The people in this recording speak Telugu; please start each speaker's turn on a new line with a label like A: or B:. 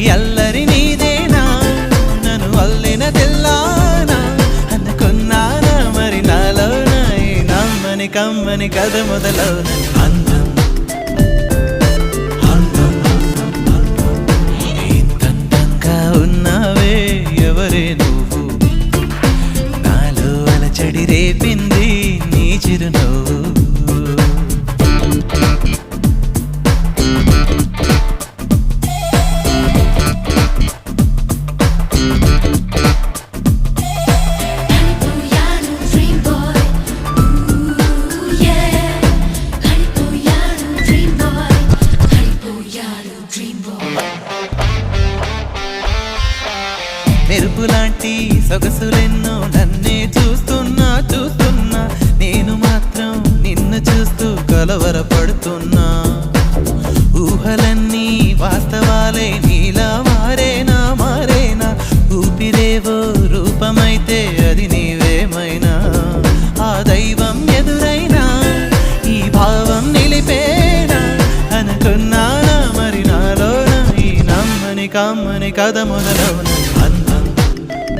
A: అల్లరి నీదేనా నన్ను అల్లిన తెల్లానా అనుకున్నానా మరి నాలోన ఈ నమ్మని కమ్మని కథ మొదలవునని అందం అందం ఇంతంగా ఉన్నావే ఎవరే నువ్వు నాలో అలచడి రేపింది నీ చిరునవ్వు మెరుపులాంటి సొగసులెన్నో నన్నే చూస్తున్నా చూస్తున్నా నేను మాత్రం నిన్ను చూస్తూ కలవరపడుతున్నా ఊహలన్నీ వాస్తవాలే నీలా మారేనా మారేనా ఊపిరేవో రూపమైతే అది నీవేమైనా ఆ దైవం ఎదురైనా ఈ భావం నిలిపేనా అనుకున్నానా మరి నాలోన ఈ నమ్మని కమ్మని కథ మొదలవునా